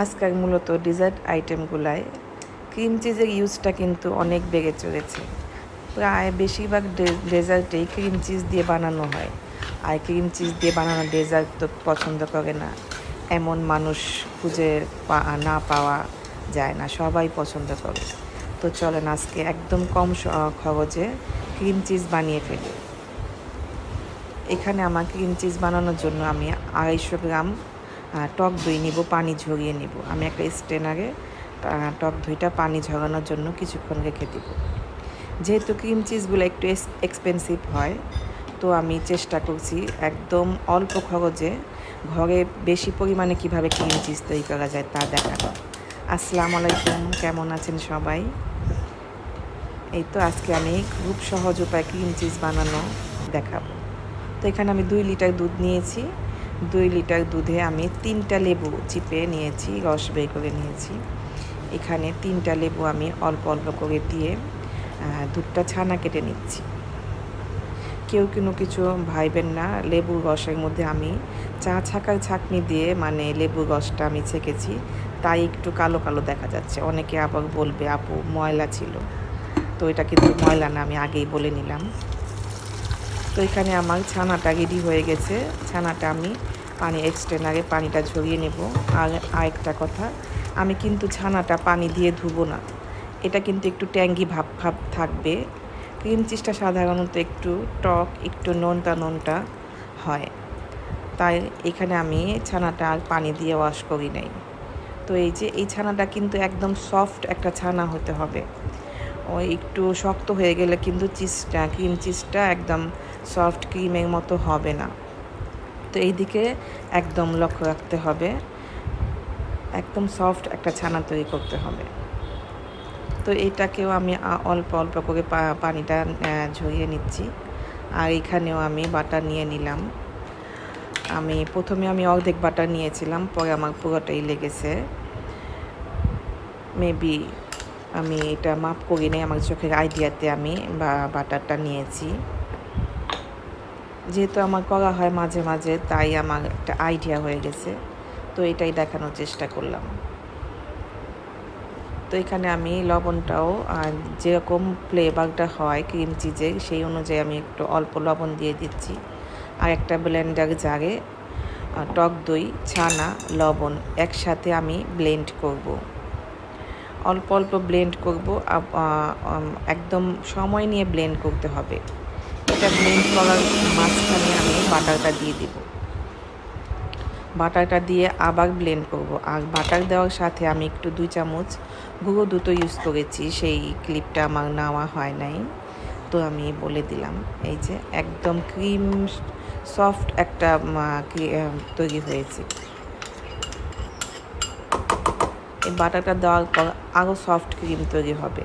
আজকাল মূলত dessert আইটেমগুলায় cream চিজের ইউজটা কিন্তু অনেক বেড়ে চলেছে। প্রায় বেশিরভাগ ডেজার্টেই ক্রিম চিজ দিয়ে বানানো হয়। আর ক্রিম চিজ দিয়ে বানানো ডেজার্ট তো পছন্দ করে না এমন মানুষ খুঁজে না পাওয়া যায় না, সবাই পছন্দ করে। তো চলেন আজকে একদম কম খরচে ক্রিম চিজ বানিয়ে ফেলি। এখানে আমার ক্রিম চিজ বানানোর জন্য আমি 250 গ্রাম টক দই নিব, পানি ঝরিয়ে নিব। আমি একটা স্ট্রেনারে টক দইটা পানি ঝরানোর জন্য কিছুক্ষণ রেখে দিব। যেহেতু ক্রিম চিজগুলো একটু এক্সপেন্সিভ হয়, তো আমি চেষ্টা করছি একদম অল্প খরচে ঘরে বেশি পরিমাণে কিভাবে ক্রিম চিজ তৈরি করা যায় তা দেখানো। আসসালামু আলাইকুম, কেমন আছেন সবাই? এই তো আজকে আমি খুব সহজ উপায় ক্রিম চিজ বানানো দেখাবো। তো এখানে আমি 2 লিটার দুধ নিয়েছি। 2 লিটার দুধে আমি 3টা লেবু চিপে নিয়েছি, রস বের করে নিয়েছি। এখানে 3টা লেবু আমি অল্প অল্প করে দিয়ে দুধটা ছানা কেটে নিচ্ছি। কেউ কিছু ভাইবেন না, লেবুর রসের মধ্যে আমি চা ছাকার ছাঁকনি দিয়ে মানে লেবুর রসটা আমি ছেঁকেছি, তাই একটু কালো কালো দেখা যাচ্ছে। অনেকে আবার বলবে আপু ময়লা ছিল, তো এটা কিন্তু ময়লা না, আমি আগেই বলে নিলাম। তো এখানে আমার ছানাটা রেডি হয়ে গেছে। ছানাটা আমি স্ট্রেনারে পানিটা ঝরিয়ে নেব। আর আরেকটা কথা, আমি কিন্তু ছানাটা পানি দিয়ে ধুবো না, এটা কিন্তু একটু ট্যাঙ্গি ভাব ভাব থাকবে। ক্রিম চিজটা সাধারণত একটু টক, একটু নোনতা নোনতা হয়, তাই এখানে আমি ছানাটা আর পানি দিয়ে ওয়াশ করি নাই। তো এই ছানাটা কিন্তু একদম সফট একটা ছানা হতে হবে। ওই একটু শক্ত হয়ে গেলে কিন্তু ক্রিম চিজটা একদম সফট ক্রিমের মতো হবে না। তো এই দিকে একদম লক্ষ্য রাখতে হবে, একদম সফট একটা ছানা তৈরি করতে হবে। তো এটাকেও আমি অল্প অল্প করে পানিটা ঝরিয়ে নিচ্ছি। আর এখানেও আমি বাটার নিয়ে নিলাম। প্রথমে আমি অর্ধেক বাটার নিয়েছিলাম, পরে আমার পুরোটাই লেগেছে। মেবি আমি এটা মাপ করি নাই, আমার চোখের আইডিয়াতে আমি বাটারটা নিয়েছি। যেহেতু আমার করা হয় মাঝে মাঝে, তাই আমার একটা আইডিয়া হয়ে গেছে, তো এটাই দেখানোর চেষ্টা করলাম। তো এখানে আমি লবণটাও যেরকম ফ্লেভারটা হয় ক্রিম চিজের, সেই অনুযায়ী আমি একটু অল্প লবণ দিয়ে দিচ্ছি। আর একটা ব্লেন্ডার জারে টক দই, ছানা, লবণ একসাথে আমি ব্লেন্ড করব। অল্প অল্প ব্লেন্ড করব, একদম সময় নিয়ে ব্লেন্ড করতে হবে। এটা ব্লেন্ড করার মাঝখানে আমি বাটারটা দিয়ে দিব। বাটারটা দিয়ে আবার ব্লেন্ড করব। আর বাটার দেওয়ার সাথে আমি একটু 2 চামচ গুঁড়ো দুধও ইউজ করেছি, সেই ক্লিপটা আমার নেওয়া হয় নাই, তো আমি বলে দিলাম। এই যে একদম ক্রিম সফট একটা তৈরি হয়েছে। এই বাটারটা দেওয়ার পর আরও সফট ক্রিম তৈরি হবে।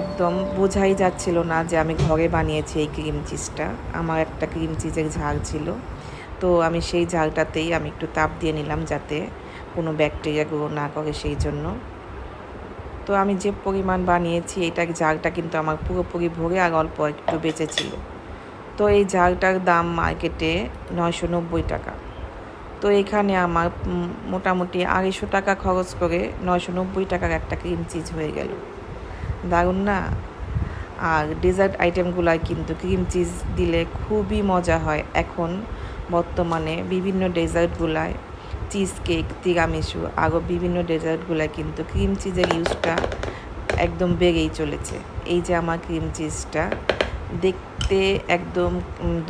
একদম বোঝাই যাচ্ছিল না যে আমি ঘরে বানিয়েছি এই ক্রিম চিজটা। আমার একটা ক্রিম চিজের ঝাল ছিল, তো আমি সেই ঝালটাতেই আমি একটু তাপ দিয়ে নিলাম যাতে কোনো ব্যাকটেরিয়া গ্রো না করে, সেই জন্য। তো আমি যে পরিমাণ বানিয়েছি এটার ঝালটা কিন্তু আমার পুরোপুরি ভরে আর অল্প একটু বেঁচেছিল। তো এই ঝালটার দাম মার্কেটে 990 টাকা। তো এখানে আমার মোটামুটি 250 টাকা খরচ করে 990 টাকার একটা ক্রিম চিজ হয়ে গেল। দারুণ না? আর ডেজার্ট আইটেমগুলোয় কিন্তু ক্রিম চিজ দিলে খুবই মজা হয়। এখন বর্তমানে বিভিন্ন ডেজার্টগুলায় চিজ কেক, তিরামিসু, আরও বিভিন্ন ডেজার্টগুলায় কিন্তু ক্রিম চিজের ইউজটা একদম বেড়েই চলেছে। এই যে আমার ক্রিম চিজটা দেখতে একদম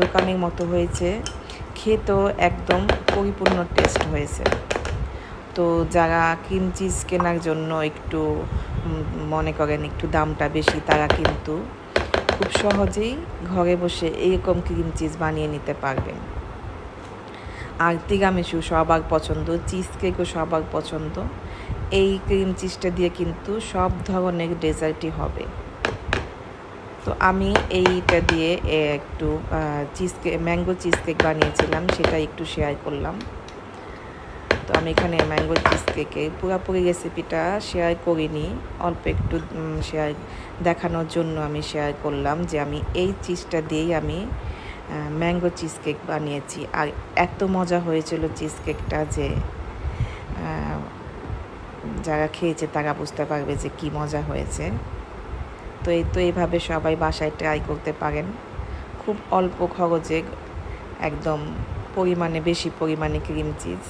দোকানের মতো হয়েছে, খেতেও একদম পরিপূর্ণ টেস্ট হয়েছে। তো যারা ক্রিম চিজ কেনার জন্য একটু মনে করেন একটু দামটা বেশি, তারা কিন্তু খুব সহজেই ঘরে বসে এরকম ক্রিম চিজ বানিয়ে নিতে পারবেন। আর তিরামিসু সবার পছন্দ, চিজ কেকও সবার পছন্দ। এই ক্রিম চিজটা দিয়ে কিন্তু সব ধরনের ডেজার্টই হবে। তো আমি এইটা দিয়ে একটু ম্যাঙ্গো চিজ কেক বানিয়েছিলাম, সেটা একটু শেয়ার করলাম। তো আমি এখানে ম্যাঙ্গো চিজ কেকে পুরোপুরি রেসিপিটা শেয়ার করিনি, অল্প একটু শেয়ার দেখানোর জন্য আমি শেয়ার করলাম যে আমি এই চিজটা দিয়েই আমি ম্যাঙ্গো চিজ কেক বানিয়েছি। আর এত মজা হয়েছিল চিজ কেকটা যে যারা খেয়েছে তারা বুঝতে পারবে যে কি মজা হয়েছে। তো এইভাবে সবাই বাসায় ট্রাই করতে পারেন। খুব অল্প খরচে একদম বেশি পরিমাণে ক্রিম চিজ।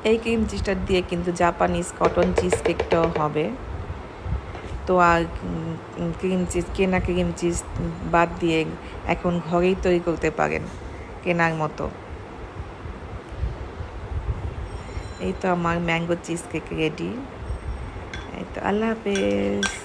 এই ক্রিম চিজটা দিয়ে কিন্তু জাপানিজ কটন চিজ কেকটাও হবে। তো আর কেনা ক্রিম চিজ বাদ দিয়ে এখন ঘরেই তৈরি করতে পারেন কেনার মতো। এই তো আমার ম্যাঙ্গো চিজ কেক রেডি। এই তো, আল্লাহ হাফেজ।